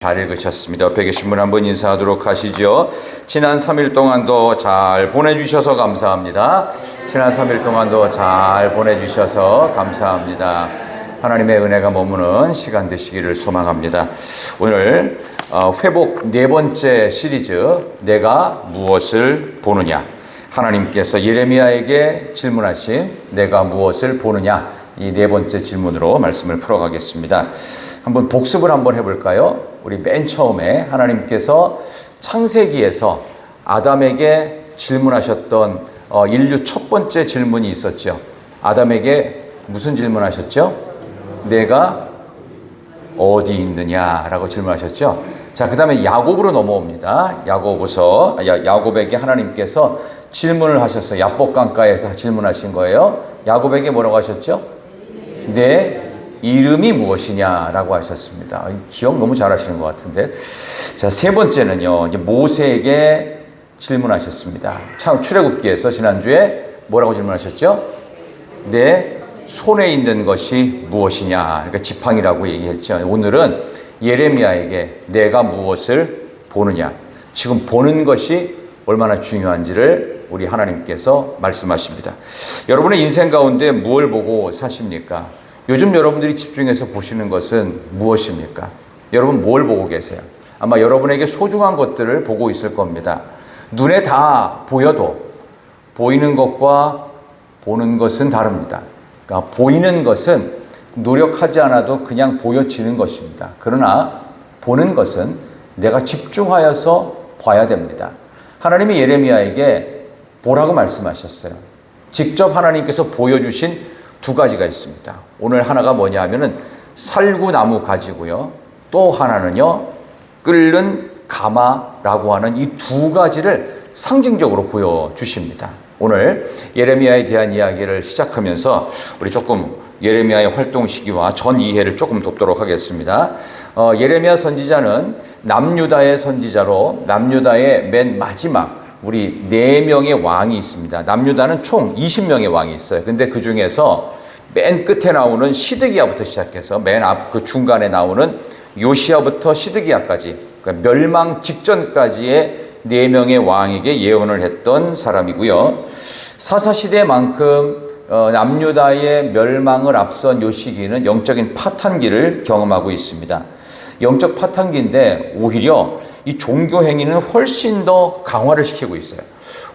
잘 읽으셨습니다. 옆에 계신 분 한번 인사하도록 하시죠. 지난 3일 동안도 잘 보내주셔서 감사합니다. 지난 3일 동안도 잘 보내주셔서 감사합니다. 하나님의 은혜가 머무는 시간 되시기를 소망합니다. 오늘 회복 네 번째 시리즈, 내가 무엇을 보느냐. 하나님께서 예레미야에게 질문하신 내가 무엇을 보느냐, 이 네 번째 질문으로 말씀을 풀어가겠습니다. 한번 복습을 한번 해볼까요? 우리 맨 처음에 하나님께서 창세기에서 아담에게 질문하셨던 인류 첫 번째 질문이 있었죠. 아담에게 무슨 질문하셨죠? 내가 어디 있느냐라고 질문하셨죠. 자, 그 다음에 야곱으로 넘어옵니다. 야곱에게 하나님께서 질문을 하셨어요. 야복강가에서 질문하신 거예요. 야곱에게 뭐라고 하셨죠? 내 이름이 무엇이냐라고 하셨습니다. 기억 너무 잘하시는 것 같은데. 자, 세 번째는요, 이제 모세에게 질문하셨습니다. 출애굽기에서 지난주에 뭐라고 질문하셨죠? 내 손에 있는 것이 무엇이냐. 그러니까 지팡이라고 얘기했죠. 오늘은 예레미야에게 내가 무엇을 보느냐. 지금 보는 것이 얼마나 중요한지를 우리 하나님께서 말씀하십니다. 여러분의 인생 가운데 무엇을 보고 사십니까? 요즘 여러분들이 집중해서 보시는 것은 무엇입니까? 여러분 뭘 보고 계세요? 아마 여러분에게 소중한 것들을 보고 있을 겁니다. 눈에 다 보여도 보이는 것과 보는 것은 다릅니다. 그러니까 보이는 것은 노력하지 않아도 그냥 보여지는 것입니다. 그러나 보는 것은 내가 집중하여서 봐야 됩니다. 하나님이 예레미야에게 보라고 말씀하셨어요. 직접 하나님께서 보여주신 두 가지가 있습니다. 오늘 하나가 뭐냐 하면은 살구나무 가지고요. 또 하나는요, 끓는 가마라고 하는 이 두 가지를 상징적으로 보여주십니다. 오늘 예레미야에 대한 이야기를 시작하면서 우리 조금 예레미야의 활동 시기와 전 이해를 조금 돕도록 하겠습니다. 예레미야 선지자는 남유다의 선지자로 남유다의 맨 마지막 우리 4명의 왕이 있습니다. 남유다는 총 20명의 왕이 있어요. 근데 그 중에서 맨 끝에 나오는 시드기야부터 시작해서 맨 앞 그 중간에 나오는 요시야부터 시드기야까지, 그러니까 멸망 직전까지의 4명의 왕에게 예언을 했던 사람이고요. 사사시대만큼 남유다의 멸망을 앞선 요 시기는 영적인 파탄기를 경험하고 있습니다. 영적 파탄기인데 오히려 이 종교 행위는 훨씬 더 강화를 시키고 있어요.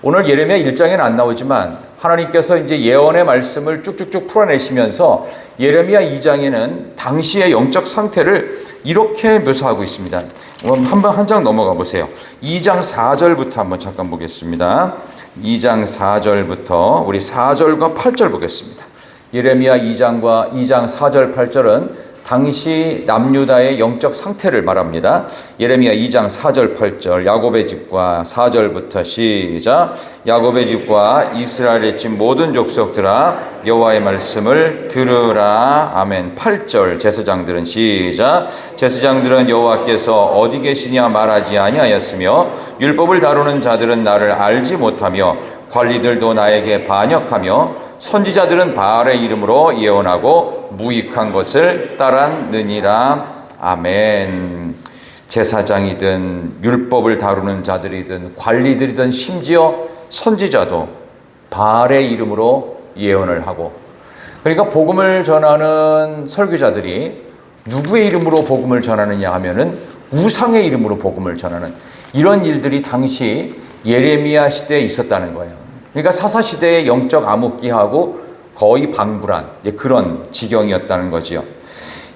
오늘 예레미야 1장에는 안 나오지만 하나님께서 이제 예언의 말씀을 쭉쭉쭉 풀어내시면서 예레미야 2장에는 당시의 영적 상태를 이렇게 묘사하고 있습니다. 한 장 넘어가 보세요. 2장 4절부터 한번 잠깐 보겠습니다. 2장 4절부터 우리 4절과 8절 보겠습니다. 예레미야 2장 4절 8절은 당시 남유다의 영적 상태를 말합니다. 예레미야 2장 4절 8절 야곱의 집과 4절부터 시작. 야곱의 집과 이스라엘의 집 모든 족속들아 여호와의 말씀을 들으라. 아멘. 8절 제사장들은 시작. 제사장들은 여호와께서 어디 계시냐 말하지 아니하였으며 율법을 다루는 자들은 나를 알지 못하며 관리들도 나에게 반역하며 선지자들은 바알의 이름으로 예언하고 무익한 것을 따랐느니라. 아멘. 제사장이든 율법을 다루는 자들이든 관리들이든 심지어 선지자도 바알의 이름으로 예언을 하고, 그러니까 복음을 전하는 설교자들이 누구의 이름으로 복음을 전하느냐 하면은 우상의 이름으로 복음을 전하는 이런 일들이 당시 예레미야 시대에 있었다는 거예요. 그러니까 사사시대의 영적 암흑기하고 거의 방불한 그런 지경이었다는 거지요.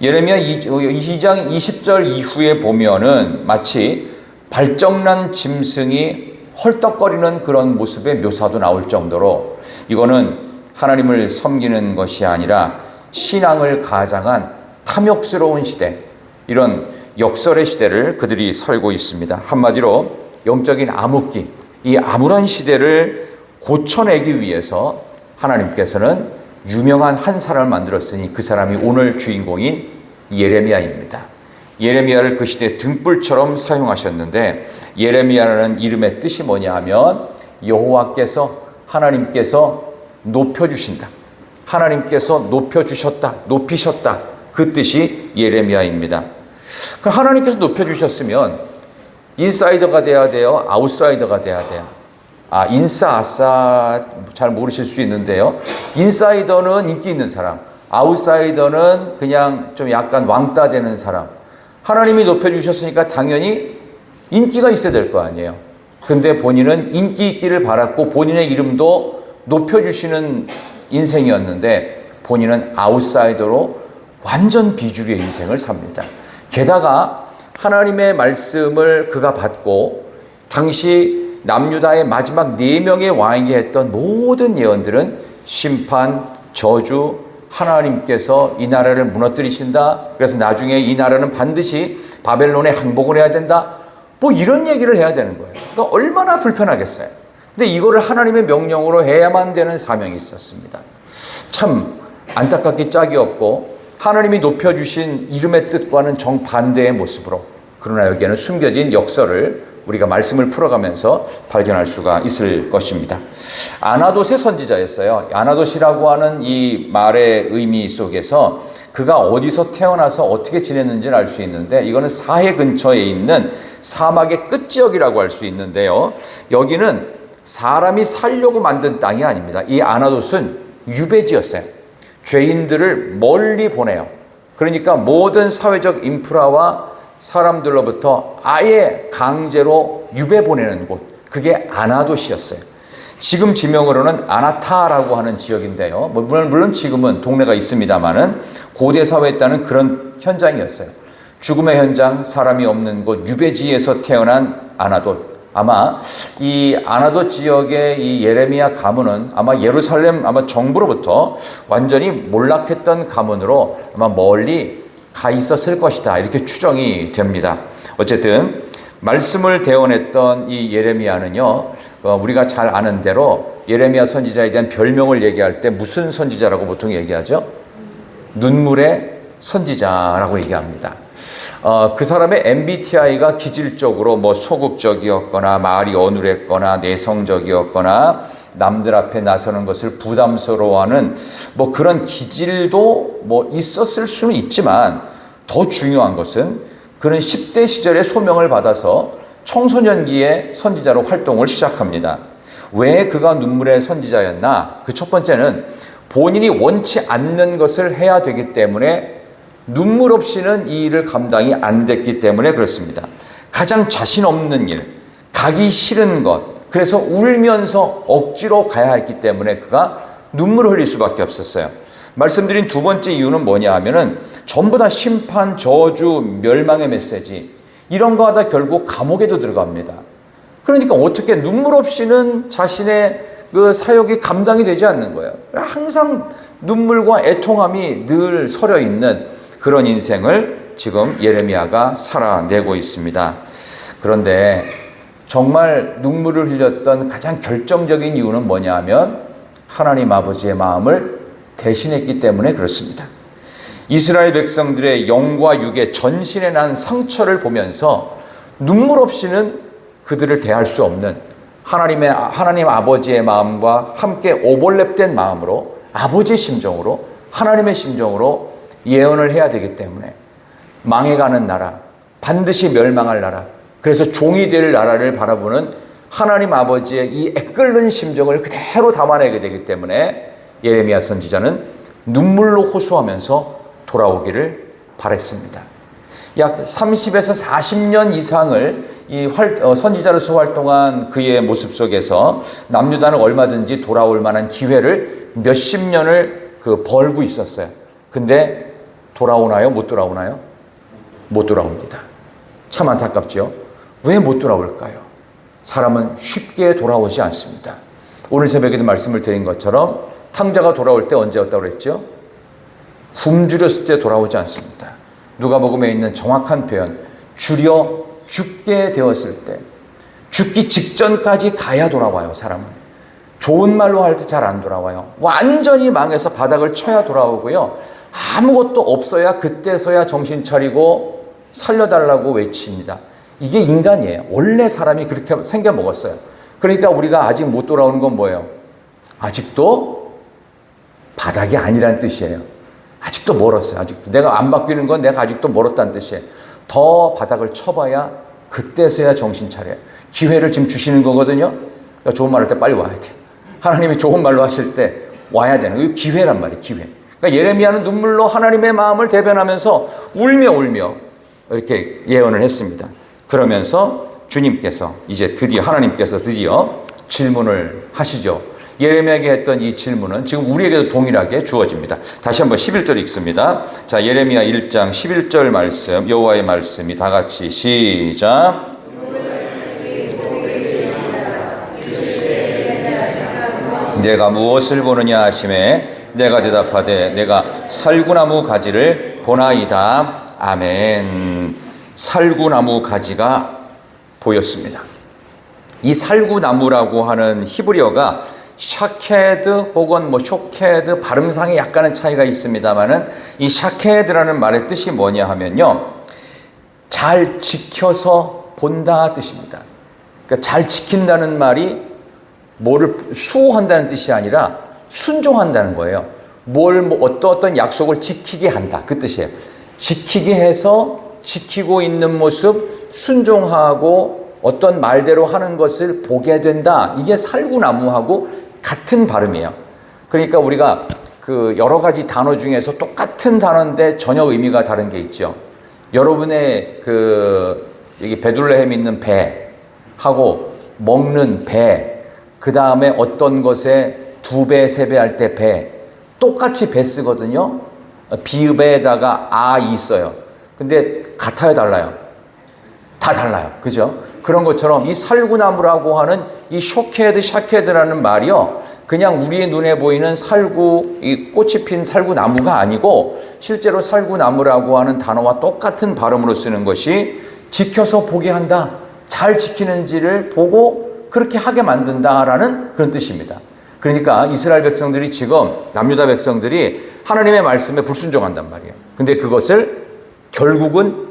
예레미야 2장 20절 이후에 보면은 마치 발정난 짐승이 헐떡거리는 그런 모습의 묘사도 나올 정도로 이거는 하나님을 섬기는 것이 아니라 신앙을 가장한 탐욕스러운 시대, 이런 역설의 시대를 그들이 살고 있습니다. 한마디로 영적인 암흑기, 이 암울한 시대를 고쳐내기 위해서 하나님께서는 유명한 한 사람을 만들었으니 그 사람이 오늘 주인공인 예레미야입니다. 예레미야를 그 시대 등불처럼 사용하셨는데, 예레미야라는 이름의 뜻이 뭐냐 하면 여호와께서, 하나님께서 높여주신다, 하나님께서 높여주셨다, 높이셨다, 그 뜻이 예레미야입니다. 그 하나님께서 높여주셨으면 인사이더가 돼야 돼요? 아웃사이더가 돼야 돼요? 인싸, 아싸 잘 모르실 수 있는데요. 인사이더는 인기 있는 사람, 아웃사이더는 그냥 좀 약간 왕따 되는 사람. 하나님이 높여주셨으니까 당연히 인기가 있어야 될 거 아니에요. 근데 본인은 인기 있기를 바랐고 본인의 이름도 높여주시는 인생이었는데 본인은 아웃사이더로 완전 비주류의 인생을 삽니다. 게다가 하나님의 말씀을 그가 받고 당시 남유다의 마지막 4명의 왕에게 했던 모든 예언들은 심판, 저주, 하나님께서 이 나라를 무너뜨리신다. 그래서 나중에 이 나라는 반드시 바벨론에 항복을 해야 된다. 뭐 이런 얘기를 해야 되는 거예요. 그러니까 얼마나 불편하겠어요. 근데 이거를 하나님의 명령으로 해야만 되는 사명이 있었습니다. 참 안타깝기 짝이 없고 하나님이 높여주신 이름의 뜻과는 정반대의 모습으로, 그러나 여기에는 숨겨진 역설을 우리가 말씀을 풀어가면서 발견할 수가 있을 것입니다. 아나돗의 선지자였어요. 아나돗이라고 하는 이 말의 의미 속에서 그가 어디서 태어나서 어떻게 지냈는지를 알 수 있는데, 이거는 사해 근처에 있는 사막의 끝지역이라고 할 수 있는데요. 여기는 사람이 살려고 만든 땅이 아닙니다. 이 아나돗은 유배지였어요. 죄인들을 멀리 보내요. 그러니까 모든 사회적 인프라와 사람들로부터 아예 강제로 유배 보내는 곳, 그게 아나돗이었어요. 지금 지명으로는 아나타라고 하는 지역인데요. 물론 지금은 동네가 있습니다만은 고대 사회에 따른 그런 현장이었어요. 죽음의 현장, 사람이 없는 곳, 유배지에서 태어난 아나돗. 아마 이 아나돗 지역의 이 예레미야 가문은 아마 예루살렘 정부로부터 완전히 몰락했던 가문으로 아마 멀리 가 있었을 것이다, 이렇게 추정이 됩니다. 어쨌든 말씀을 대언했던 이 예레미야는요, 우리가 잘 아는 대로 예레미야 선지자에 대한 별명을 얘기할 때 무슨 선지자라고 보통 얘기하죠? 눈물의 선지자라고 얘기합니다. 그 사람의 MBTI가 기질적으로 뭐 소극적이었거나 말이 어눌했거나 내성적이었거나 남들 앞에 나서는 것을 부담스러워하는 뭐 그런 기질도 뭐 있었을 수는 있지만, 더 중요한 것은 그는 10대 시절에 소명을 받아서 청소년기에 선지자로 활동을 시작합니다. 왜 그가 눈물의 선지자였나? 그 첫 번째는 본인이 원치 않는 것을 해야 되기 때문에 눈물 없이는 이 일을 감당이 안 됐기 때문에 그렇습니다. 가장 자신 없는 일, 가기 싫은 것, 그래서 울면서 억지로 가야 했기 때문에 그가 눈물을 흘릴 수밖에 없었어요. 말씀드린 두 번째 이유는 뭐냐 하면은 전부 다 심판, 저주, 멸망의 메시지, 이런 거 하다 결국 감옥에도 들어갑니다. 그러니까 어떻게 눈물 없이는 자신의 그 사역이 감당이 되지 않는 거예요. 항상 눈물과 애통함이 늘 서려 있는 그런 인생을 지금 예레미야가 살아내고 있습니다. 그런데 정말 눈물을 흘렸던 가장 결정적인 이유는 뭐냐 하면 하나님 아버지의 마음을 대신했기 때문에 그렇습니다. 이스라엘 백성들의 영과 육의 전신에 난 상처를 보면서 눈물 없이는 그들을 대할 수 없는 하나님 아버지의 마음과 함께 오버랩된 마음으로, 아버지의 심정으로, 하나님의 심정으로 예언을 해야 되기 때문에 망해가는 나라, 반드시 멸망할 나라, 그래서 종이 될 나라를 바라보는 하나님 아버지의 이 애끓는 심정을 그대로 담아내게 되기 때문에 예레미야 선지자는 눈물로 호소하면서 돌아오기를 바랬습니다. 약 30에서 40년 이상을 이 선지자로서 활동한 그의 모습 속에서 남유다는 얼마든지 돌아올 만한 기회를 몇십 년을 벌고 있었어요. 근데 돌아오나요? 못 돌아오나요? 못 돌아옵니다. 참 안타깝죠? 왜 못 돌아올까요? 사람은 쉽게 돌아오지 않습니다. 오늘 새벽에도 말씀을 드린 것처럼 탕자가 돌아올 때 언제였다고 그랬죠? 굶주렸을 때 돌아오지 않습니다. 누가복음에 있는 정확한 표현, 주려 죽게 되었을 때, 죽기 직전까지 가야 돌아와요. 사람은 좋은 말로 할 때 잘 안 돌아와요. 완전히 망해서 바닥을 쳐야 돌아오고요, 아무것도 없어야 그때서야 정신 차리고 살려달라고 외칩니다. 이게 인간이에요. 원래 사람이 그렇게 생겨 먹었어요. 그러니까 우리가 아직 못 돌아오는 건 뭐예요? 아직도 바닥이 아니란 뜻이에요. 아직도 멀었어요. 아직도 내가 안 바뀌는 건 내가 아직도 멀었다는 뜻이에요. 더 바닥을 쳐봐야 그때서야 정신 차려요. 기회를 지금 주시는 거거든요. 그러니까 좋은 말 할 때 빨리 와야 돼요. 하나님이 좋은 말로 하실 때 와야 되는 거예요. 기회란 말이에요. 기회. 그러니까 예레미야는 눈물로 하나님의 마음을 대변하면서 울며 이렇게 예언을 했습니다. 그러면서 주님께서 이제 하나님께서 드디어 질문을 하시죠. 예레미야에게 했던 이 질문은 지금 우리에게도 동일하게 주어집니다. 다시 한번 11절 읽습니다. 자, 예레미야 1장 11절 말씀, 여호와의 말씀이 다 같이 시작. 내가 무엇을 보느냐 하시매 내가 대답하되 내가 살구나무 가지를 보나이다. 아멘. 살구나무 가지가 보였습니다. 이 살구나무라고 하는 히브리어가 샤케드 혹은 쇼케드 발음상에 약간의 차이가 있습니다만은 이 샤케드라는 말의 뜻이 뭐냐 하면요, 잘 지켜서 본다 뜻입니다. 그러니까 잘 지킨다는 말이 뭐를 수호한다는 뜻이 아니라 순종한다는 거예요. 어떤 약속을 지키게 한다, 그 뜻이에요. 지키게 해서 지키고 있는 모습, 순종하고 어떤 말대로 하는 것을 보게 된다. 이게 살구나무하고 같은 발음이에요. 그러니까 우리가 그 여러 가지 단어 중에서 똑같은 단어인데 전혀 의미가 다른 게 있죠. 여러분의 여기 베들레헴 있는 배하고 먹는 배, 그 다음에 어떤 것에 2배, 3배 할 때 배, 똑같이 배 쓰거든요. 비읍에다가 아 있어요. 근데 같아요, 달라요? 다 달라요. 그죠? 그런 것처럼 이 살구나무라고 하는 이 샤케드라는 말이요, 그냥 우리의 눈에 보이는 이 꽃이 핀 살구나무가 아니고 실제로 살구나무라고 하는 단어와 똑같은 발음으로 쓰는 것이 지켜서 보게 한다, 잘 지키는지를 보고 그렇게 하게 만든다라는 그런 뜻입니다. 그러니까 이스라엘 백성들이 지금 남유다 백성들이 하나님의 말씀에 불순종한단 말이에요. 근데 그것을 결국은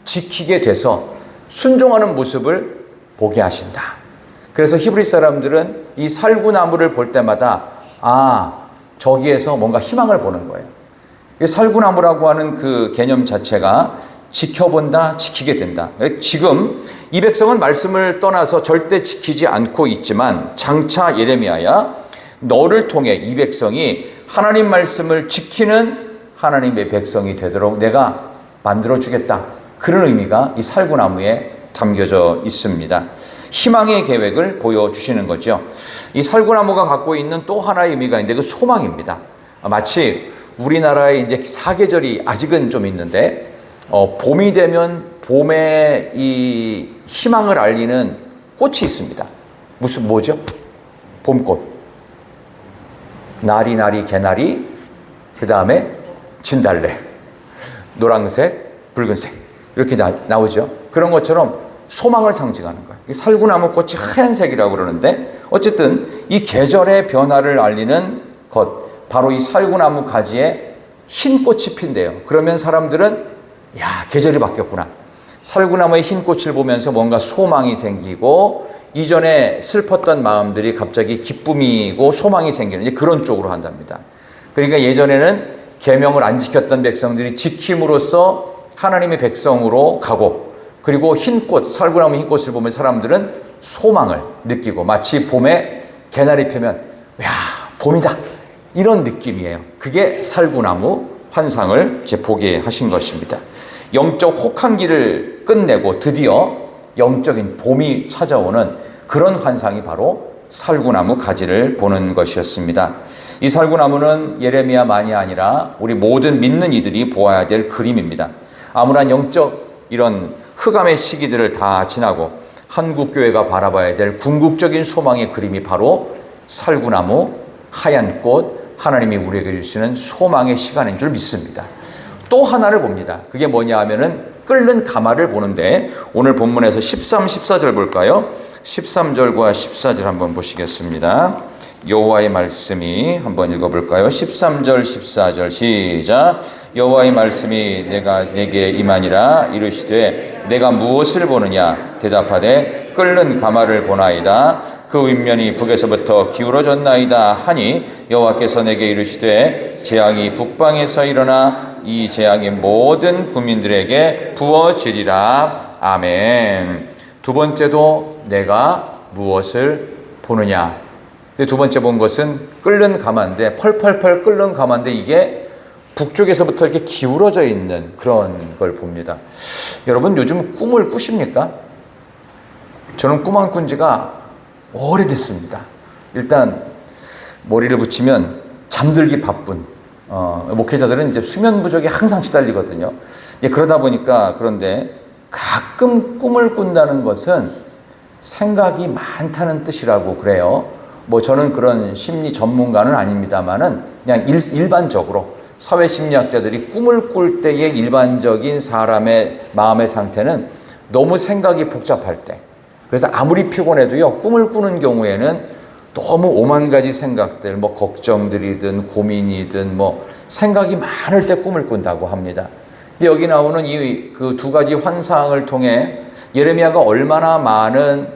지키게 돼서 순종하는 모습을 보게 하신다. 그래서 히브리 사람들은 이 살구나무를 볼 때마다 저기에서 뭔가 희망을 보는 거예요. 살구나무라고 하는 그 개념 자체가 지켜본다, 지키게 된다. 지금 이 백성은 말씀을 떠나서 절대 지키지 않고 있지만 장차 예레미야야 너를 통해 이 백성이 하나님 말씀을 지키는 하나님의 백성이 되도록 내가 만들어주겠다. 그런 의미가 이 살구나무에 담겨져 있습니다. 희망의 계획을 보여주시는 거죠. 이 살구나무가 갖고 있는 또 하나의 의미가 있는데 그 소망입니다. 마치 우리나라에 이제 사계절이 아직은 좀 있는데 봄이 되면 봄에 이 희망을 알리는 꽃이 있습니다. 뭐죠? 봄꽃. 나리나리 개나리, 그 다음에 진달래, 노란색, 붉은색 이렇게 나오죠. 그런 것처럼 소망을 상징하는 거예요. 살구나무 꽃이 하얀색이라고 그러는데 어쨌든 이 계절의 변화를 알리는 것, 바로 이 살구나무 가지에 흰 꽃이 핀대요. 그러면 사람들은 계절이 바뀌었구나. 살구나무의 흰 꽃을 보면서 뭔가 소망이 생기고 이전에 슬펐던 마음들이 갑자기 기쁨이고 소망이 생기는 이제 그런 쪽으로 한답니다. 그러니까 예전에는 계명을 안 지켰던 백성들이 지킴으로써 하나님의 백성으로 가고, 그리고 흰꽃, 살구나무 흰꽃을 보면 사람들은 소망을 느끼고 마치 봄에 개나리 펴면 봄이다 이런 느낌이에요. 그게 살구나무 환상을 이제 보게 하신 것입니다. 영적 혹한기를 끝내고 드디어 영적인 봄이 찾아오는 그런 환상이 바로 살구나무 가지를 보는 것이었습니다. 이 살구나무는 예레미야만이 아니라 우리 모든 믿는 이들이 보아야 될 그림입니다. 암울한 영적 이런 흑암의 시기들을 다 지나고 한국교회가 바라봐야 될 궁극적인 소망의 그림이 바로 살구나무, 하얀 꽃, 하나님이 우리에게 주시는 소망의 시간인 줄 믿습니다. 또 하나를 봅니다. 그게 뭐냐 하면은 끓는 가마를 보는데 오늘 본문에서 13, 14절 볼까요? 13절과 14절 한번 보시겠습니다. 여호와의 말씀이 한번 읽어볼까요? 13절 14절 시작. 여호와의 말씀이 내게 임하니라. 이르시되 내가 무엇을 보느냐? 대답하되 끓는 가마를 보나이다. 그 윗면이 북에서부터 기울어졌나이다 하니 여호와께서 내게 이르시되 재앙이 북방에서 일어나 이 재앙이 모든 국민들에게 부어지리라. 아멘. 두 번째도 내가 무엇을 보느냐. 두 번째 본 것은 끓는 가마인데, 펄펄펄 끓는 가마인데 이게 북쪽에서부터 이렇게 기울어져 있는 그런 걸 봅니다. 여러분 요즘 꿈을 꾸십니까? 저는 꿈 안 꾼 지가 오래됐습니다. 일단 머리를 붙이면 잠들기 바쁜 목회자들은 이제 수면 부족에 항상 시달리거든요. 그러다 보니까, 그런데 가끔 꿈을 꾼다는 것은 생각이 많다는 뜻이라고 그래요. 뭐 저는 그런 심리 전문가는 아닙니다만은 그냥 일반적으로 사회 심리학자들이 꿈을 꿀 때의 일반적인 사람의 마음의 상태는 너무 생각이 복잡할 때, 그래서 아무리 피곤해도요, 꿈을 꾸는 경우에는 너무 오만 가지 생각들, 뭐 걱정들이든 고민이든 뭐 생각이 많을 때 꿈을 꾼다고 합니다. 근데 여기 나오는 이 그 두 가지 환상을 통해 예레미야가 얼마나 많은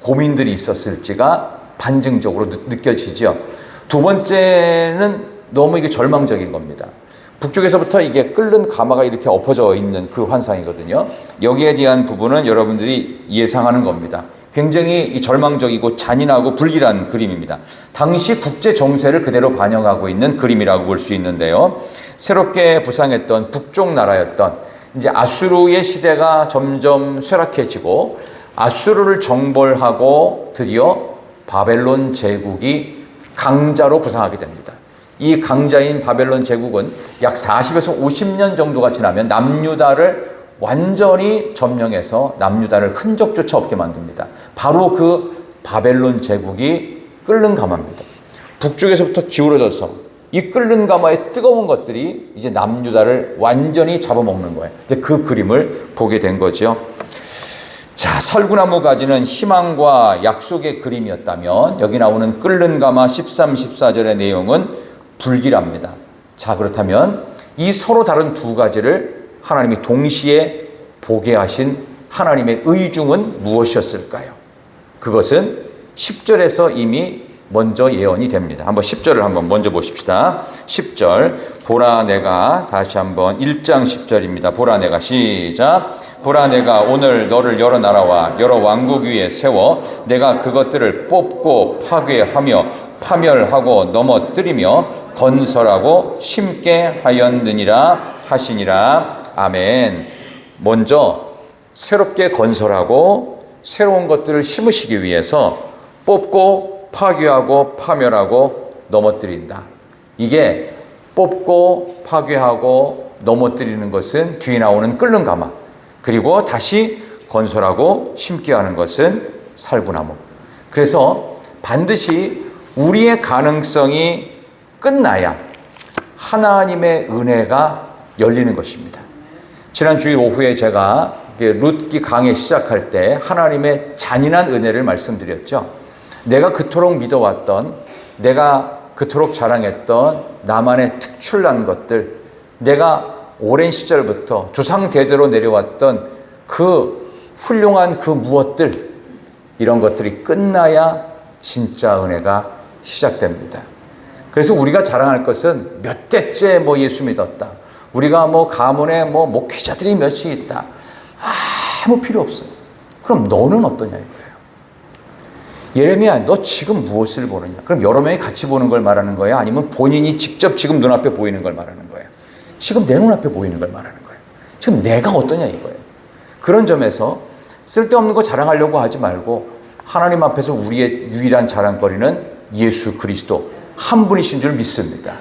고민들이 있었을지가 반증적으로 느껴지죠. 두 번째는 너무 이게 절망적인 겁니다. 북쪽에서부터 이게 끓는 가마가 이렇게 엎어져 있는 그 환상이거든요. 여기에 대한 부분은 여러분들이 예상하는 겁니다. 굉장히 절망적이고 잔인하고 불길한 그림입니다. 당시 국제 정세를 그대로 반영하고 있는 그림이라고 볼 수 있는데요. 새롭게 부상했던 북쪽 나라였던 이제 아수르의 시대가 점점 쇠락해지고 아수르를 정벌하고 드디어 바벨론 제국이 강자로 부상하게 됩니다. 이 강자인 바벨론 제국은 약 40에서 50년 정도가 지나면 남유다를 완전히 점령해서 남유다를 흔적조차 없게 만듭니다. 바로 그 바벨론 제국이 끓는 가마입니다. 북쪽에서부터 기울어져서 이 끓는 가마의 뜨거운 것들이 이제 남유다를 완전히 잡아먹는 거예요. 이제 그 그림을 보게 된 거죠. 자, 살구나무 가지는 희망과 약속의 그림이었다면 여기 나오는 끓는 가마 13, 14절의 내용은 불길합니다. 자, 그렇다면 이 서로 다른 두 가지를 하나님이 동시에 보게 하신 하나님의 의중은 무엇이었을까요? 그것은 10절에서 이미 먼저 예언이 됩니다. 한번 10절을 한번 먼저 보십시다. 10절, 보라 내가, 다시 한번 1장 10절입니다. 보라 내가, 시작. 보라 내가 오늘 너를 여러 나라와 여러 왕국 위에 세워 내가 그것들을 뽑고 파괴하며 파멸하고 넘어뜨리며 건설하고 심게 하였느니라 하시니라. 아멘. 먼저 새롭게 건설하고 새로운 것들을 심으시기 위해서 뽑고 파괴하고 파멸하고 넘어뜨린다. 이게 뽑고 파괴하고 넘어뜨리는 것은 뒤에 나오는 끓는 가마, 그리고 다시 건설하고 심게 하는 것은 살구나무. 그래서 반드시 우리의 가능성이 끝나야 하나님의 은혜가 열리는 것입니다. 지난 주일 오후에 제가 룻기 강의 시작할 때 하나님의 잔인한 은혜를 말씀드렸죠. 내가 그토록 믿어왔던, 내가 그토록 자랑했던 나만의 특출난 것들, 내가 오랜 시절부터 조상 대대로 내려왔던 그 훌륭한 그 무엇들, 이런 것들이 끝나야 진짜 은혜가 시작됩니다. 그래서 우리가 자랑할 것은 몇 대째 뭐 예수 믿었다, 우리가 뭐 가문에 뭐 목회자들이 몇이 있다, 아무 필요 없어요. 그럼 너는 어떠냐 이거예요. 예레미야, 너 지금 무엇을 보느냐? 그럼 여러 명이 같이 보는 걸 말하는 거예요? 아니면 본인이 직접 지금 눈앞에 보이는 걸 말하는 거예요? 지금 내 눈앞에 보이는 걸 말하는 거예요. 지금 내가 어떠냐 이거예요. 그런 점에서 쓸데없는 거 자랑하려고 하지 말고 하나님 앞에서 우리의 유일한 자랑거리는 예수 그리스도 한 분이신 줄 믿습니다.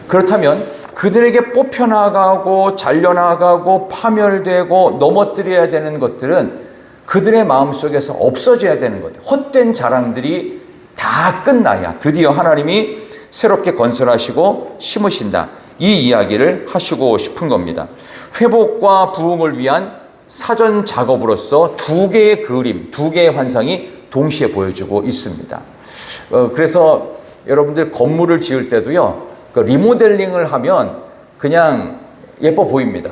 그렇다면 그들에게 뽑혀나가고 잘려나가고 파멸되고 넘어뜨려야 되는 것들은 그들의 마음속에서 없어져야 되는 것들, 헛된 자랑들이 다 끝나야 드디어 하나님이 새롭게 건설하시고 심으신다, 이 이야기를 하시고 싶은 겁니다. 회복과 부흥을 위한 사전 작업으로서 두 개의 그림, 두 개의 환상이 동시에 보여주고 있습니다. 그래서 여러분들 건물을 지을 때도요, 그 리모델링을 하면 그냥 예뻐 보입니다.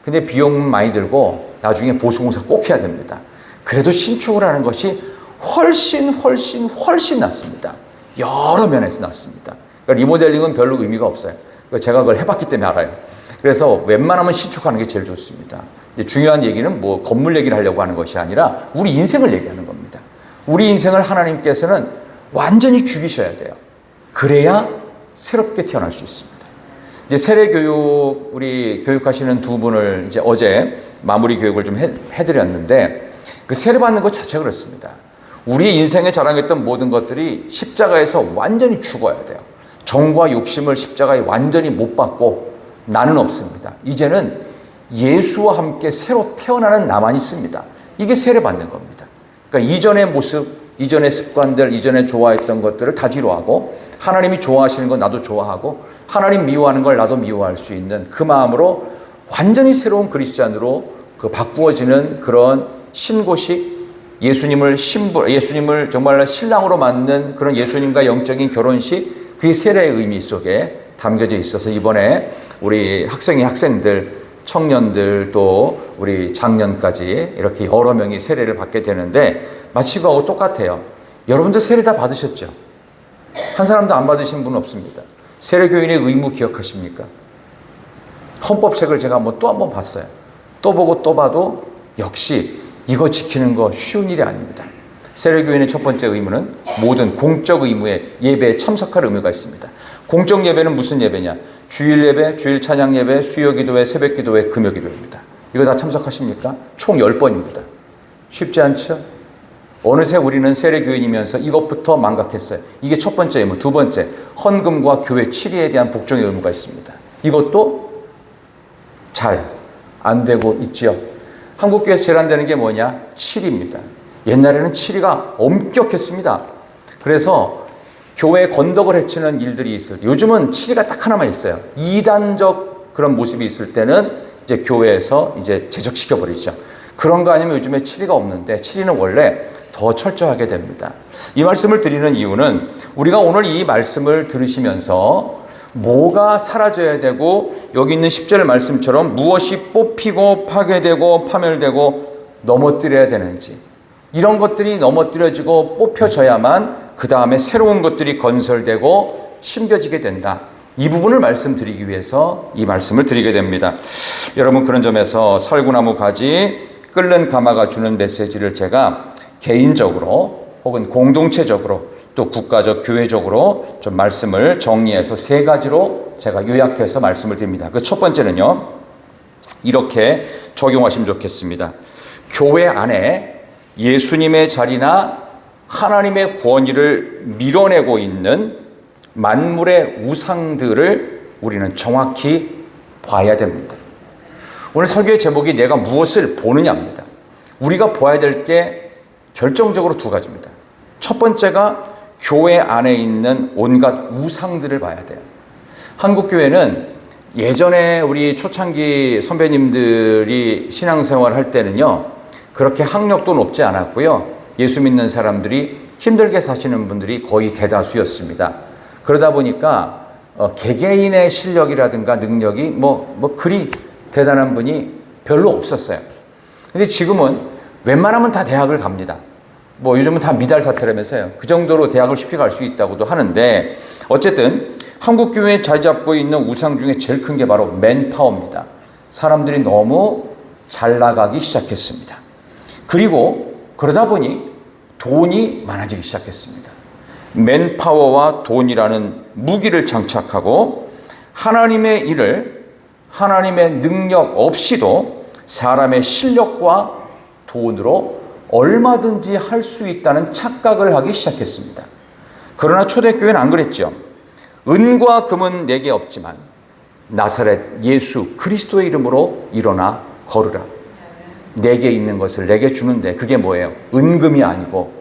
근데 비용은 많이 들고 나중에 보수공사 꼭 해야 됩니다. 그래도 신축을 하는 것이 훨씬 낫습니다. 여러 면에서 낫습니다. 그러니까 리모델링은 별로 의미가 없어요. 제가 그걸 해봤기 때문에 알아요. 그래서 웬만하면 신축하는 게 제일 좋습니다. 중요한 얘기는 뭐 건물 얘기를 하려고 하는 것이 아니라 우리 인생을 얘기하는 겁니다. 우리 인생을 하나님께서는 완전히 죽이셔야 돼요. 그래야 새롭게 태어날 수 있습니다. 이제 세례 교육, 우리 교육하시는 두 분을 이제 어제 마무리 교육을 좀 해드렸는데, 그 세례 받는 것 자체가 그렇습니다. 우리 인생에 자랑했던 모든 것들이 십자가에서 완전히 죽어야 돼요. 정과 욕심을 십자가에 완전히 못 받고 나는 없습니다. 이제는 예수와 함께 새로 태어나는 나만 있습니다. 이게 세례 받는 겁니다. 그러니까 이전의 모습, 이전의 습관들, 이전에 좋아했던 것들을 다 뒤로 하고, 하나님이 좋아하시는 건 나도 좋아하고, 하나님 미워하는 걸 나도 미워할 수 있는 그 마음으로 완전히 새로운 그리스도인으로 그 바꾸어지는 그런 신고식, 예수님을 정말 신랑으로 맞는 그런 예수님과 영적인 결혼식, 그게 세례의 의미 속에 담겨져 있어서 이번에 우리 학생들, 청년들, 또 우리 장년까지 이렇게 여러 명이 세례를 받게 되는데, 마치 그거하고 똑같아요. 여러분들 세례 다 받으셨죠? 한 사람도 안 받으신 분은 없습니다. 세례교인의 의무 기억하십니까? 헌법책을 제가 또 한 번 봤어요. 또 보고 또 봐도 역시 이거 지키는 거 쉬운 일이 아닙니다. 세례교인의 첫 번째 의무는 모든 공적 의무에 예배에 참석할 의무가 있습니다. 공적 예배는 무슨 예배냐? 주일 예배, 주일 찬양 예배, 수요 기도회, 새벽 기도회, 금요 기도회입니다. 이거 다 참석하십니까? 총 10번입니다. 쉽지 않죠? 어느새 우리는 세례교인이면서 이것부터 망각했어요. 이게 첫 번째 의무. 두 번째, 헌금과 교회 치리에 대한 복종의 의무가 있습니다. 이것도 잘 안 되고 있죠. 한국교회에서 제일 안 되는 게 뭐냐? 치리입니다. 옛날에는 치리가 엄격했습니다. 그래서 교회에 건덕을 해치는 일들이 있을 때, 요즘은 치리가 딱 하나만 있어요. 이단적 그런 모습이 있을 때는 이제 교회에서 이제 제적시켜 버리죠. 그런 거 아니면 요즘에 치리가 없는데, 치리는 원래 더 철저하게 됩니다. 이 말씀을 드리는 이유는 우리가 오늘 이 말씀을 들으시면서 뭐가 사라져야 되고, 여기 있는 10절 말씀처럼 무엇이 뽑히고 파괴되고 파멸되고 넘어뜨려야 되는지, 이런 것들이 넘어뜨려지고 뽑혀져야만 그 다음에 새로운 것들이 건설되고 심겨지게 된다. 이 부분을 말씀드리기 위해서 이 말씀을 드리게 됩니다. 여러분, 그런 점에서 살구나무 가지 끓는 가마가 주는 메시지를 제가 개인적으로 혹은 공동체적으로 또 국가적, 교회적으로 좀 말씀을 정리해서 세 가지로 제가 요약해서 말씀을 드립니다. 그 첫 번째는요, 이렇게 적용하시면 좋겠습니다. 교회 안에 예수님의 자리나 하나님의 권위를 밀어내고 있는 만물의 우상들을 우리는 정확히 봐야 됩니다. 오늘 설교의 제목이 내가 무엇을 보느냐입니다. 우리가 봐야 될 게 결정적으로 두 가지입니다. 첫 번째가 교회 안에 있는 온갖 우상들을 봐야 돼요. 한국교회는 예전에 우리 초창기 선배님들이 신앙생활을 할 때는요, 그렇게 학력도 높지 않았고요, 예수 믿는 사람들이 힘들게 사시는 분들이 거의 대다수였습니다. 그러다 보니까 개개인의 실력이라든가 능력이 그리 대단한 분이 별로 없었어요. 근데 지금은 웬만하면 다 대학을 갑니다. 요즘은 다 미달 사태라면서요. 그 정도로 대학을 쉽게 갈 수 있다고도 하는데, 어쨌든 한국교회에 자리 잡고 있는 우상 중에 제일 큰 게 바로 맨파워입니다. 사람들이 너무 잘 나가기 시작했습니다. 그리고 그러다 보니 돈이 많아지기 시작했습니다. 맨파워와 돈이라는 무기를 장착하고 하나님의 일을 하나님의 능력 없이도 사람의 실력과 돈으로 얼마든지 할 수 있다는 착각을 하기 시작했습니다. 그러나 초대교회는 안 그랬죠. 은과 금은 내게 없지만 나사렛 예수 그리스도의 이름으로 일어나 걸으라. 내게 있는 것을 내게 주는데, 그게 뭐예요? 은금이 아니고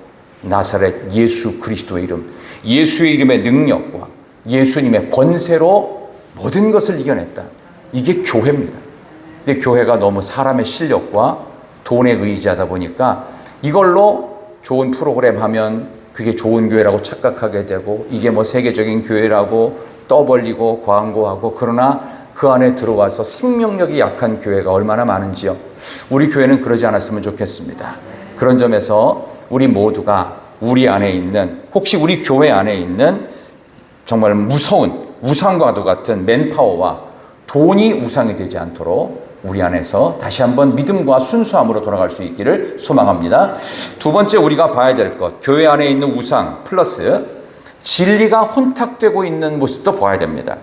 나사렛 예수 그리스도의 이름, 예수의 이름의 능력과 예수님의 권세로 모든 것을 이겨냈다. 이게 교회입니다. 근데 교회가 너무 사람의 실력과 돈에 의지하다 보니까 이걸로 좋은 프로그램 하면 그게 좋은 교회라고 착각하게 되고, 이게 세계적인 교회라고 떠벌리고 광고하고, 그러나 그 안에 들어와서 생명력이 약한 교회가 얼마나 많은지요. 우리 교회는 그러지 않았으면 좋겠습니다. 그런 점에서 우리 모두가 우리 안에 있는, 혹시 우리 교회 안에 있는 정말 무서운 우상과도 같은 맨파워와 돈이 우상이 되지 않도록 우리 안에서 다시 한번 믿음과 순수함으로 돌아갈 수 있기를 소망합니다. 두 번째 우리가 봐야 될 것, 교회 안에 있는 우상 플러스 진리가 혼탁되고 있는 모습도 봐야 됩니다.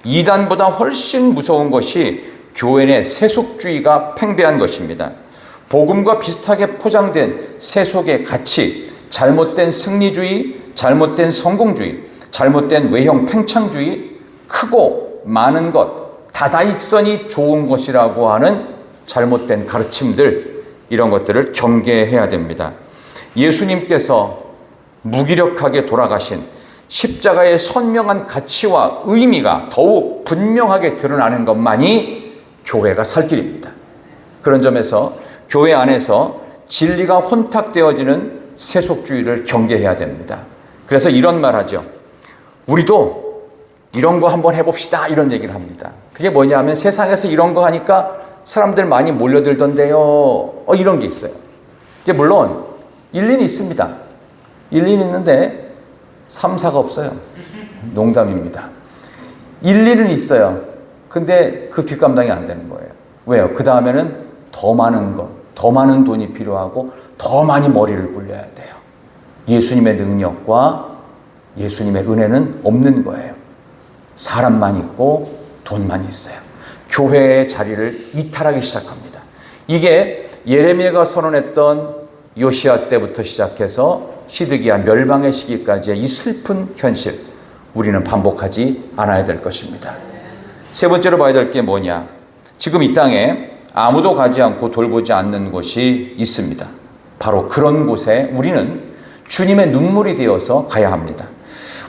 이단보다 훨씬 무서운 것이 교회 내 세속주의가 팽배한 것입니다. 복음과 비슷하게 포장된 세속의 가치, 잘못된 승리주의, 잘못된 성공주의, 잘못된 외형 팽창주의, 크고 많은 것, 다다익선이 좋은 것이라고 하는 잘못된 가르침들, 이런 것들을 경계해야 됩니다. 예수님께서 무기력하게 돌아가신 십자가의 선명한 가치와 의미가 더욱 분명하게 드러나는 것만이 교회가 살 길입니다. 그런 점에서 교회 안에서 진리가 혼탁되어지는 세속주의를 경계해야 됩니다. 그래서 이런 말 하죠. 우리도 이런 거 한번 해봅시다, 이런 얘기를 합니다. 그게 뭐냐면 세상에서 이런 거 하니까 사람들 많이 몰려들던데요, 이런 게 있어요. 이제 물론 일리는 있습니다. 일리는 있는데 3, 4가 없어요. 농담입니다. 일리는 있어요. 근데 그 뒷감당이 안 되는 거예요. 왜요? 그 다음에는 더 많은 것, 더 많은 돈이 필요하고 더 많이 머리를 굴려야 돼요. 예수님의 능력과 예수님의 은혜는 없는 거예요. 사람만 있고 돈만 있어요. 교회의 자리를 이탈하기 시작합니다. 이게 예레미야가 선언했던 요시야 때부터 시작해서 시드기야 멸망의 시기까지의 이 슬픈 현실, 우리는 반복하지 않아야 될 것입니다. 세 번째로 봐야 될 게 뭐냐? 지금 이 땅에 아무도 가지 않고 돌보지 않는 곳이 있습니다. 바로 그런 곳에 우리는 주님의 눈물이 되어서 가야 합니다.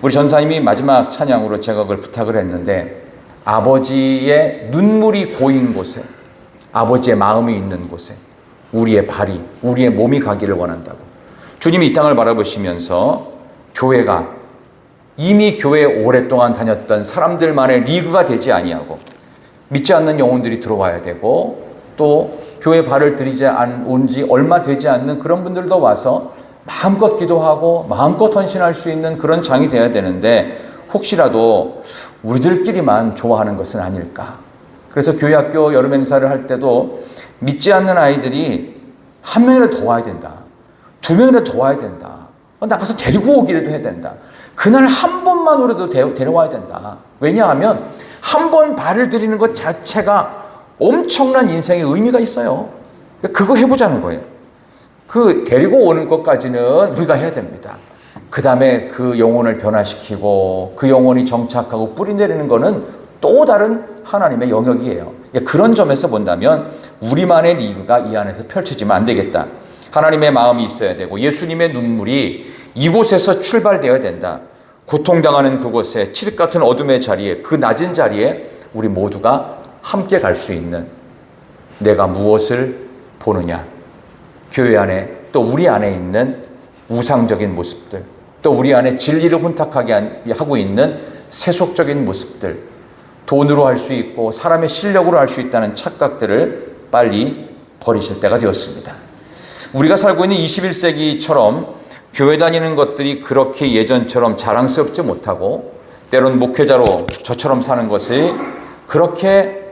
우리 전사님이 마지막 찬양으로 제가 그걸 부탁을 했는데, 아버지의 눈물이 고인 곳에, 아버지의 마음이 있는 곳에 우리의 발이, 우리의 몸이 가기를 원한다고. 주님이 이 땅을 바라보시면서 교회가 이미 교회에 오랫동안 다녔던 사람들만의 리그가 되지 아니하고 믿지 않는 영혼들이 들어와야 되고, 또 교회 발을 들이지 온 지 얼마 되지 않는 그런 분들도 와서 마음껏 기도하고 마음껏 헌신할 수 있는 그런 장이 되어야 되는데, 혹시라도 우리들끼리만 좋아하는 것은 아닐까. 그래서 교회학교 여름 행사를 할 때도 믿지 않는 아이들이 한 명이라도 더 와야 된다, 두 명이라도 더 와야 된다, 나가서 데리고 오기라도 해야 된다, 그날 한 번만으로도 데려와야 된다. 왜냐하면 한 번 발을 들이는 것 자체가 엄청난 인생의 의미가 있어요. 그거 해보자는 거예요. 그 데리고 오는 것까지는 우리가 해야 됩니다. 그 다음에 그 영혼을 변화시키고 그 영혼이 정착하고 뿌리 내리는 거는 또 다른 하나님의 영역이에요. 그런 점에서 본다면 우리만의 리그가 이 안에서 펼쳐지면 안 되겠다. 하나님의 마음이 있어야 되고 예수님의 눈물이 이곳에서 출발되어야 된다. 고통당하는 그곳에 칠흑 같은 어둠의 자리에, 그 낮은 자리에 우리 모두가 함께 갈 수 있는, 내가 무엇을 보느냐, 교회 안에 또 우리 안에 있는 우상적인 모습들, 또 우리 안에 진리를 혼탁하게 하고 있는 세속적인 모습들, 돈으로 할 수 있고 사람의 실력으로 할 수 있다는 착각들을 빨리 버리실 때가 되었습니다. 우리가 살고 있는 21세기처럼 교회 다니는 것들이 그렇게 예전처럼 자랑스럽지 못하고, 때론 목회자로 저처럼 사는 것이 그렇게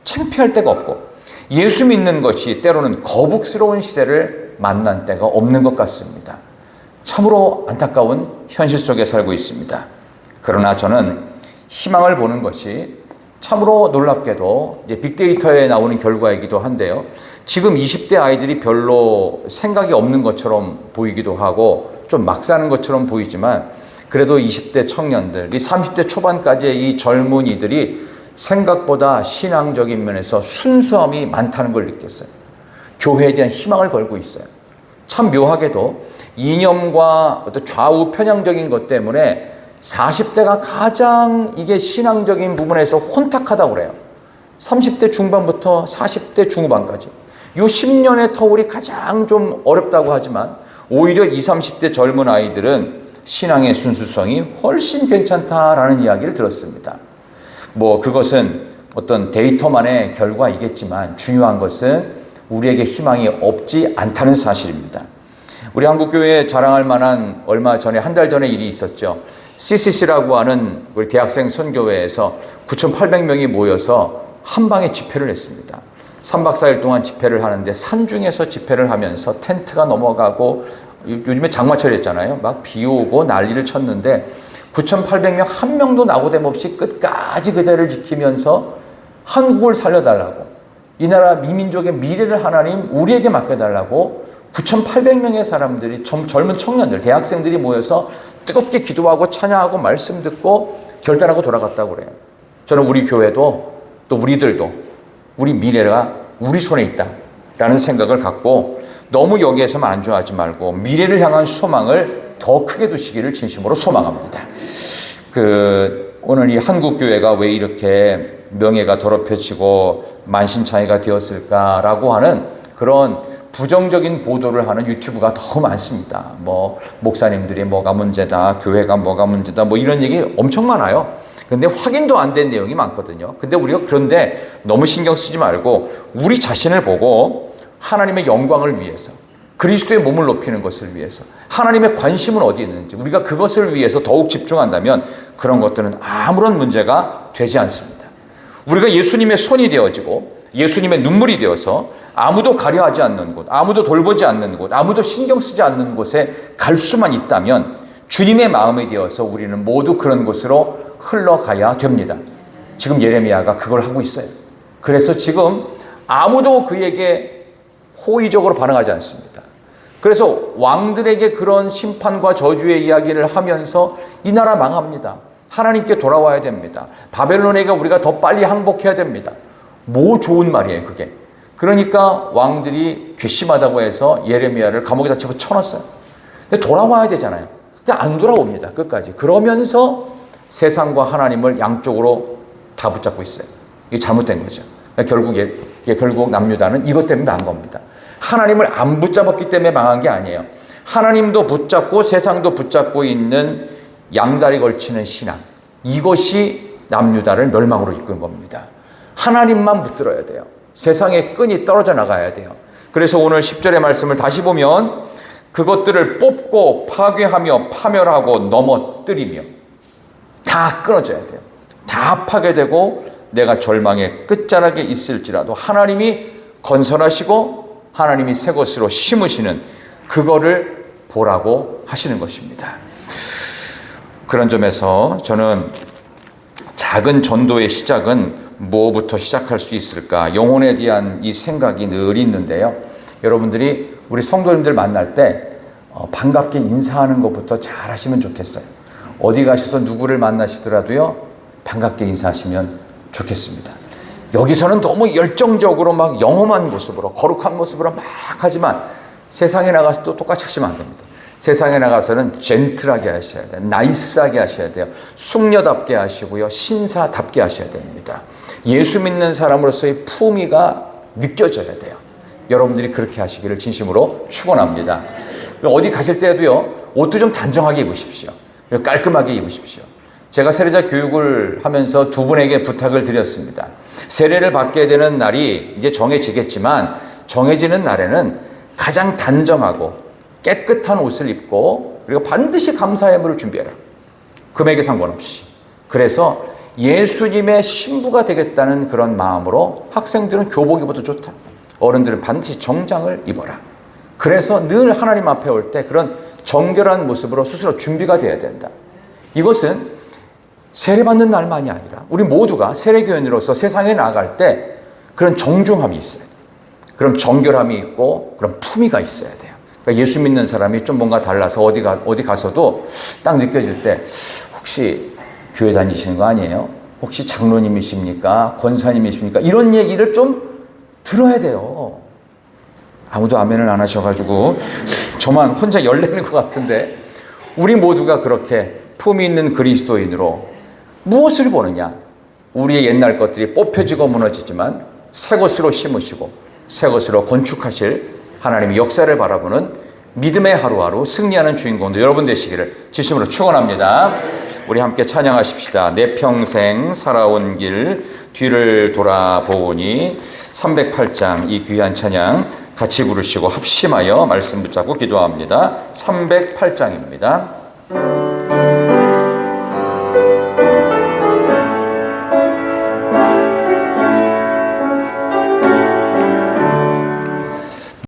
창피할 때가 없고, 예수 믿는 것이 때로는 거북스러운 시대를 만난 때가 없는 것 같습니다. 참으로 안타까운 현실 속에 살고 있습니다. 그러나 저는 희망을 보는 것이 참으로 놀랍게도 빅데이터에 나오는 결과이기도 한데요. 지금 20대 아이들이 별로 생각이 없는 것처럼 보이기도 하고 좀 막 사는 것처럼 보이지만, 그래도 20대 청년들, 이 30대 초반까지의 이 젊은이들이 생각보다 신앙적인 면에서 순수함이 많다는 걸 느꼈어요. 교회에 대한 희망을 걸고 있어요. 참 묘하게도 이념과 어떤 좌우 편향적인 것 때문에 40대가 가장 이게 신앙적인 부분에서 혼탁하다고 그래요. 30대 중반부터 40대 중후반까지. 요 10년의 터울이 가장 좀 어렵다고 하지만, 오히려 20, 30대 젊은 아이들은 신앙의 순수성이 훨씬 괜찮다라는 이야기를 들었습니다. 그것은 어떤 데이터만의 결과이겠지만, 중요한 것은 우리에게 희망이 없지 않다는 사실입니다. 우리 한국교회에 자랑할 만한, 얼마 전에 한 달 전에 일이 있었죠. CCC라고 하는 우리 대학생 선교회에서 9,800명이 모여서 한 방에 집회를 했습니다. 3박 4일 동안 집회를 하는데 산중에서 집회를 하면서 텐트가 넘어가고 요즘에 장마철이었잖아요. 막 비 오고 난리를 쳤는데 9,800명 한 명도 나고됨 없이 끝까지 그 자리를 지키면서 한국을 살려달라고, 이 나라 미민족의 미래를 하나님 우리에게 맡겨달라고 9,800명의 사람들이, 젊은 청년들, 대학생들이 모여서 뜨겁게 기도하고 찬양하고 말씀 듣고 결단하고 돌아갔다고 그래요. 저는 우리 교회도 또 우리들도 우리 미래가 우리 손에 있다라는 생각을 갖고 너무 여기에서만 안주하지 말고 미래를 향한 소망을 더 크게 두시기를 진심으로 소망합니다. 오늘 이 한국교회가 왜 이렇게 명예가 더럽혀지고 만신창이가 되었을까라고 하는 그런 부정적인 보도를 하는 유튜브가 너무 많습니다. 뭐 목사님들이 뭐가 문제다, 교회가 뭐가 문제다, 뭐 이런 얘기 엄청 많아요. 근데 확인도 안 된 내용이 많거든요. 근데 우리가 그런데 너무 신경 쓰지 말고 우리 자신을 보고 하나님의 영광을 위해서, 그리스도의 몸을 높이는 것을 위해서, 하나님의 관심은 어디에 있는지 우리가 그것을 위해서 더욱 집중한다면 그런 것들은 아무런 문제가 되지 않습니다. 우리가 예수님의 손이 되어지고 예수님의 눈물이 되어서 아무도 가려하지 않는 곳, 아무도 돌보지 않는 곳, 아무도 신경 쓰지 않는 곳에 갈 수만 있다면 주님의 마음이 되어서 우리는 모두 그런 곳으로 흘러가야 됩니다. 지금 예레미야가 그걸 하고 있어요. 그래서 지금 아무도 그에게 호의적으로 반응하지 않습니다. 그래서 왕들에게 그런 심판과 저주의 이야기를 하면서 이 나라 망합니다. 하나님께 돌아와야 됩니다. 바벨론에게 우리가 더 빨리 항복해야 됩니다. 뭐 좋은 말이에요, 그게. 그러니까 왕들이 괘씸하다고 해서 예레미야를 감옥에다 집어쳐넣었어요. 근데 돌아와야 되잖아요. 근데 안 돌아옵니다, 끝까지. 그러면서 세상과 하나님을 양쪽으로 다 붙잡고 있어요. 이게 잘못된 거죠. 결국 남유다는 이것 때문에 망한 겁니다. 하나님을 안 붙잡았기 때문에 망한 게 아니에요. 하나님도 붙잡고 세상도 붙잡고 있는 양다리 걸치는 신앙, 이것이 남유다를 멸망으로 이끈 겁니다. 하나님만 붙들어야 돼요. 세상의 끈이 떨어져 나가야 돼요. 그래서 오늘 10절의 말씀을 다시 보면 그것들을 뽑고 파괴하며 파멸하고 넘어뜨리며 다 끊어져야 돼요. 다 파괴되고 내가 절망의 끝자락에 있을지라도 하나님이 건설하시고 하나님이 새 것으로 심으시는 그거를 보라고 하시는 것입니다. 그런 점에서 저는 작은 전도의 시작은 뭐부터 시작할 수 있을까? 영혼에 대한 이 생각이 늘 있는데요. 여러분들이 우리 성도님들 만날 때 반갑게 인사하는 것부터 잘 하시면 좋겠어요. 어디 가셔서 누구를 만나시더라도요, 반갑게 인사하시면 좋겠습니다. 여기서는 너무 열정적으로 막 영험한 모습으로, 거룩한 모습으로 막 하지만 세상에 나가서 또 똑같이 하시면 안 됩니다. 세상에 나가서는 젠틀하게 하셔야 돼요. 나이스하게 하셔야 돼요. 숙녀답게 하시고요. 신사답게 하셔야 됩니다. 예수 믿는 사람으로서의 품위가 느껴져야 돼요. 여러분들이 그렇게 하시기를 진심으로 축원합니다. 어디 가실 때도요, 옷도 좀 단정하게 입으십시오. 그리고 깔끔하게 입으십시오. 제가 세례자 교육을 하면서 두 분에게 부탁을 드렸습니다. 세례를 받게 되는 날이 이제 정해지겠지만 정해지는 날에는 가장 단정하고 깨끗한 옷을 입고 그리고 반드시 감사의 예물을 준비해라. 금액에 상관없이. 그래서 예수님의 신부가 되겠다는 그런 마음으로 학생들은 교복 입어도 좋다. 어른들은 반드시 정장을 입어라. 그래서 늘 하나님 앞에 올 때 그런 정결한 모습으로 스스로 준비가 되어야 된다. 이것은 세례받는 날만이 아니라 우리 모두가 세례교인으로서 세상에 나아갈 때 그런 정중함이 있어야 돼요. 그런 정결함이 있고 그런 품위가 있어야 돼요. 그러니까 예수 믿는 사람이 좀 뭔가 달라서 어디 가서도 딱 느껴질 때 혹시 교회 다니시는 거 아니에요? 혹시 장로님이십니까? 권사님이십니까? 이런 얘기를 좀 들어야 돼요. 아무도 아멘을 안 하셔가지고 저만 혼자 열내는 것 같은데, 우리 모두가 그렇게 품위 있는 그리스도인으로 무엇을 보느냐? 우리의 옛날 것들이 뽑혀지고 무너지지만 새 것으로 심으시고 새 것으로 건축하실 하나님의 역사를 바라보는 믿음의 하루하루 승리하는 주인공도 여러분 되시기를 진심으로 축원합니다. 우리 함께 찬양하십시다. 내 평생 살아온 길 뒤를 돌아보니 308장 이 귀한 찬양 같이 부르시고 합심하여 말씀 붙잡고 기도합니다. 308장입니다.